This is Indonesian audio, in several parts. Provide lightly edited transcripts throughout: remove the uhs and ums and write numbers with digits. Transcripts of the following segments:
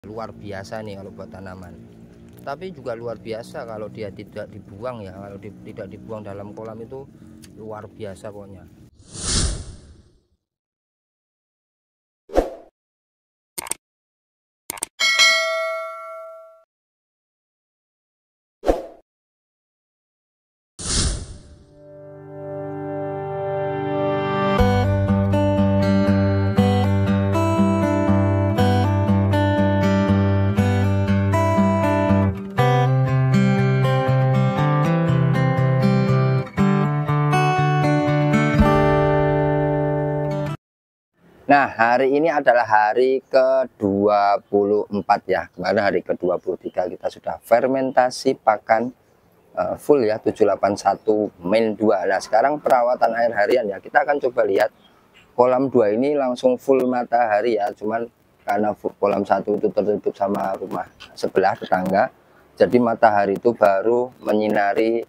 luar biasa nih kalau buat tanaman. Tapi juga luar biasa kalau dia tidak dibuang ya. Kalau tidak dibuang dalam kolam itu luar biasa pokoknya. Nah, hari ini adalah hari ke-24 ya. Kemarin hari ke-23 kita sudah fermentasi pakan full ya, 781 main 2. Nah, sekarang perawatan air harian ya. Kita akan coba lihat kolam 2 ini langsung full matahari ya. Cuman karena kolam 1 itu tertutup sama rumah sebelah tetangga, jadi matahari itu baru menyinari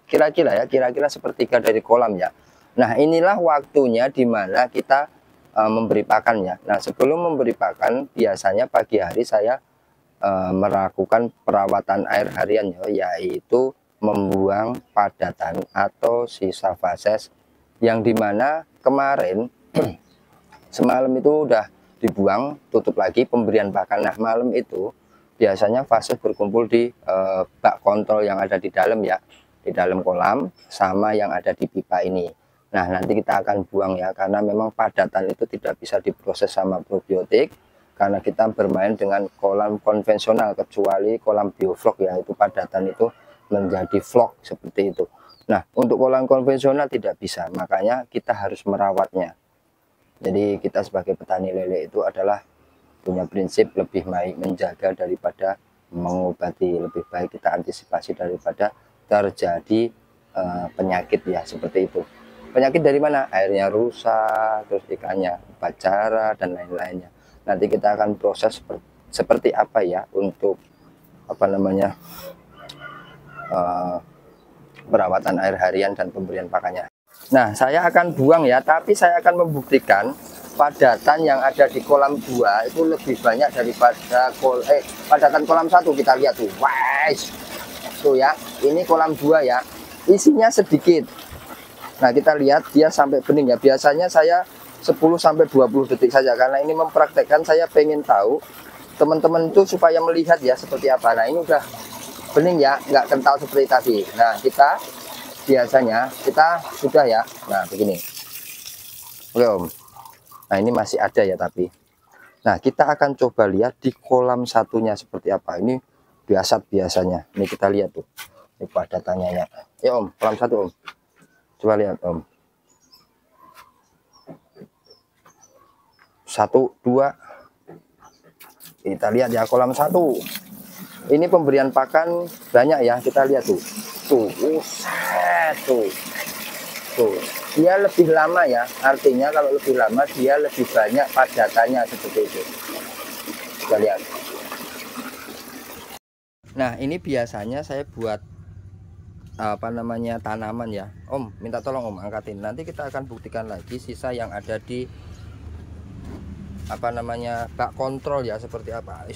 kira-kira sepertiga dari kolam ya. Nah, inilah waktunya di mana kita memberi pakan ya. Nah, sebelum memberi pakan biasanya pagi hari saya melakukan perawatan air harian ya, yaitu membuang padatan atau sisa fases yang dimana kemarin semalam itu udah dibuang, tutup lagi pemberian pakan. Nah, malam itu biasanya fases berkumpul di bak kontrol yang ada di dalam ya, di dalam kolam sama yang ada di pipa ini. Nah, nanti kita akan buang ya, karena memang padatan itu tidak bisa diproses sama probiotik, karena kita bermain dengan kolam konvensional, kecuali kolam bioflok ya, itu padatan itu menjadi vlog seperti itu. Nah, untuk kolam konvensional tidak bisa, makanya kita harus merawatnya. Jadi kita sebagai petani lele itu adalah punya prinsip lebih baik menjaga daripada mengobati, lebih baik kita antisipasi daripada terjadi penyakit ya, seperti itu. Penyakit dari mana? Airnya rusak, terus ikannya pacara dan lain-lainnya. Nanti kita akan proses seperti apa ya untuk perawatan air harian dan pemberian pakannya. Nah, saya akan buang ya, tapi saya akan membuktikan padatan yang ada di kolam 2 itu lebih banyak daripada padatan kolam 1. Kita lihat tuh, wais, tuh ya, ini kolam 2 ya, isinya sedikit. Nah, kita lihat dia sampai bening ya. Biasanya saya 10-20 detik saja, karena ini mempraktekkan. Saya pengen tahu teman-teman itu supaya melihat ya seperti apa. Nah, ini udah bening ya, nggak kental seperti tadi. Nah, kita biasanya sudah ya. Nah, begini. Oke Om. Nah, ini masih ada ya tapi. Nah, kita akan coba lihat di kolam satunya seperti apa. Ini biasanya. Ini kita lihat tuh. Ini padatannya ya. Ya Om, kolam 1 Om. Coba lihat Om. 1, 2. Kita lihat ya kolam 1. Ini pemberian pakan banyak ya. Kita lihat tuh. Tuh. Dia lebih lama ya. Artinya kalau lebih lama dia lebih banyak padatannya seperti itu. Kita lihat. Nah, ini biasanya saya buat tanaman ya. Om, minta tolong Om angkatin. Nanti kita akan buktikan lagi sisa yang ada di bak kontrol ya, seperti apa.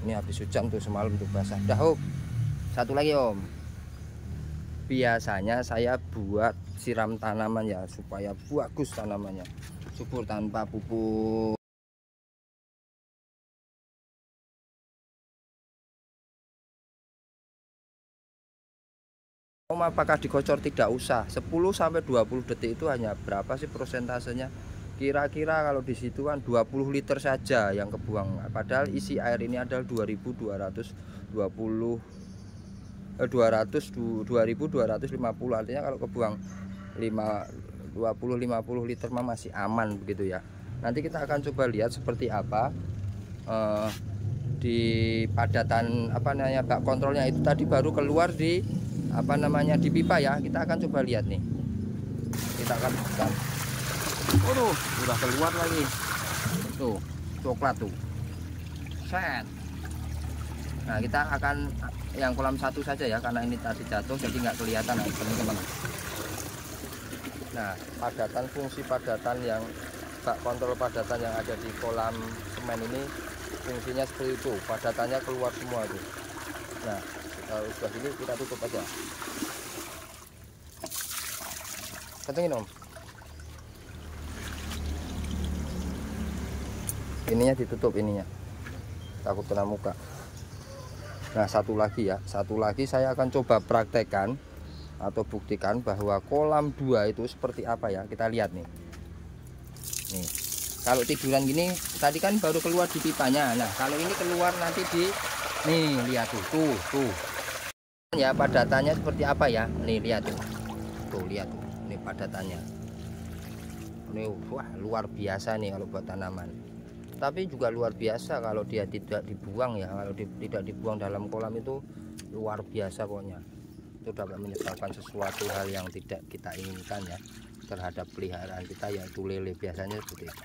Ini habis hujan tuh semalam tuh basah. Dah Om. Satu lagi Om. Biasanya saya buat siram tanaman ya, supaya bagus tanamannya, subur tanpa pupuk. Om, apakah dikocor? Tidak usah. 10-20 detik itu hanya berapa sih prosentasenya? Kira-kira kalau di situ kan 20 liter saja yang kebuang. Padahal isi air ini adalah 2250, artinya kalau kebuang 20-50 liter masih aman begitu ya. Nanti kita akan coba lihat seperti apa di padatan bak kontrolnya itu tadi baru keluar di di pipa ya. Kita akan coba lihat nih. Kita akan buka. Waduh, udah keluar lagi. Tuh, coklat tuh. Set. Nah, kita akan yang kolam 1 saja ya, karena ini tadi jatuh jadi nggak kelihatan teman-teman. Nah, fungsi padatan yang bak kontrol padatan yang ada di kolam semen ini fungsinya seperti itu, padatannya keluar semua tuh. Nah kalau sudah gini kita tutup aja, kencengin Om, ininya ditutup, ininya takut kena muka. Nah satu lagi ya, satu lagi saya akan coba praktekkan atau buktikan bahwa kolam 2 itu seperti apa ya. Kita lihat nih. Nih, kalau tiduran gini tadi kan baru keluar di pipanya. Nah kalau ini keluar nanti di, nih lihat tuh ya padatannya seperti apa ya. Nih lihat tuh lihat tuh, ini padatannya. Ini wah luar biasa nih kalau buat tanaman. Tapi juga luar biasa kalau dia tidak dibuang ya. Kalau tidak dibuang dalam kolam itu luar biasa pokoknya. Itu dapat menyebabkan sesuatu hal yang tidak kita inginkan ya terhadap peliharaan kita, yaitu lele biasanya seperti itu.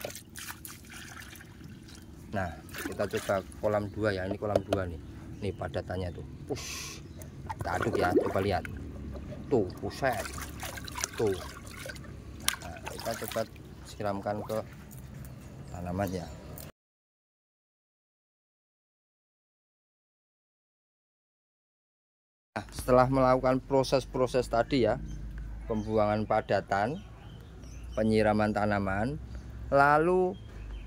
Nah kita coba kolam 2 ya, ini kolam 2 nih. Nih padatannya tuh, push, kita aduk ya, coba lihat tuh, buset tuh. Nah, kita coba siramkan ke tanaman ya. Nah, setelah melakukan proses-proses tadi ya, pembuangan padatan, penyiraman tanaman, lalu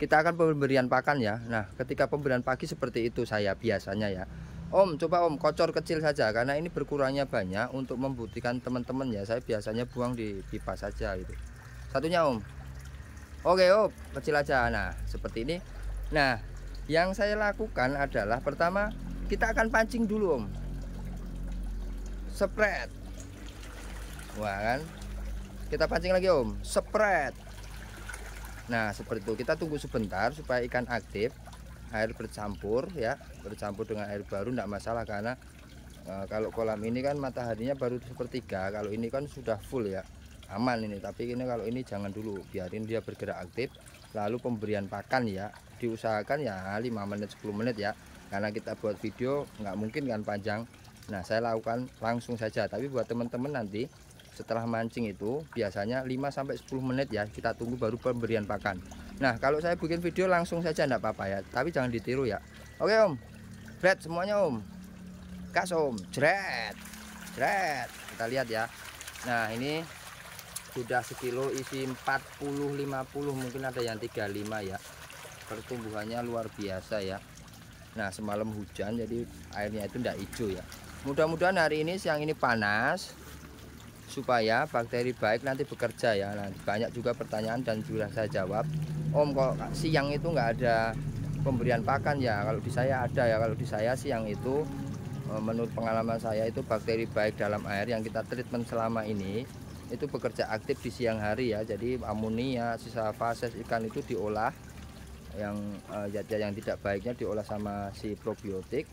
kita akan pemberian pakan ya. Nah ketika pemberian pagi seperti itu saya biasanya ya, Om coba Om kocor kecil saja, karena ini berkurangnya banyak. Untuk membuktikan teman-teman ya, saya biasanya buang di pipa saja gitu. Satunya Om, oke Om, kecil aja. Nah seperti ini. Nah yang saya lakukan adalah pertama kita akan pancing dulu Om, spread. Wah kan, kita pancing lagi Om, spread. Nah seperti itu, kita tunggu sebentar supaya ikan aktif, air bercampur ya, bercampur dengan air baru tidak masalah. Karena kalau kolam ini kan mataharinya baru sepertiga, kalau ini kan sudah full ya, aman ini. Tapi ini kalau ini jangan dulu, biarin dia bergerak aktif. Lalu pemberian pakan ya diusahakan ya 5 menit 10 menit ya, karena kita buat video nggak mungkin kan panjang. Nah saya lakukan langsung saja, tapi buat teman-teman nanti setelah mancing itu biasanya 5-10 menit ya, kita tunggu baru pemberian pakan. Nah kalau saya bikin video langsung saja enggak apa-apa ya, tapi jangan ditiru ya. Oke Om, jret semuanya Om, gas Om, jret jret. Kita lihat ya. Nah ini sudah sekilo isi 40-50, mungkin ada yang 35 ya. Pertumbuhannya luar biasa ya. Nah semalam hujan jadi airnya itu enggak hijau ya. Mudah-mudahan hari ini siang ini panas supaya bakteri baik nanti bekerja ya. Nah, banyak juga pertanyaan dan sudah saya jawab. Om kok siang itu nggak ada pemberian pakan ya? Kalau di saya ada ya. Kalau di saya siang itu menurut pengalaman saya itu bakteri baik dalam air yang kita treatment selama ini itu bekerja aktif di siang hari ya. Jadi amonia, sisa fases ikan itu diolah, yang zat yang tidak baiknya diolah sama si probiotik.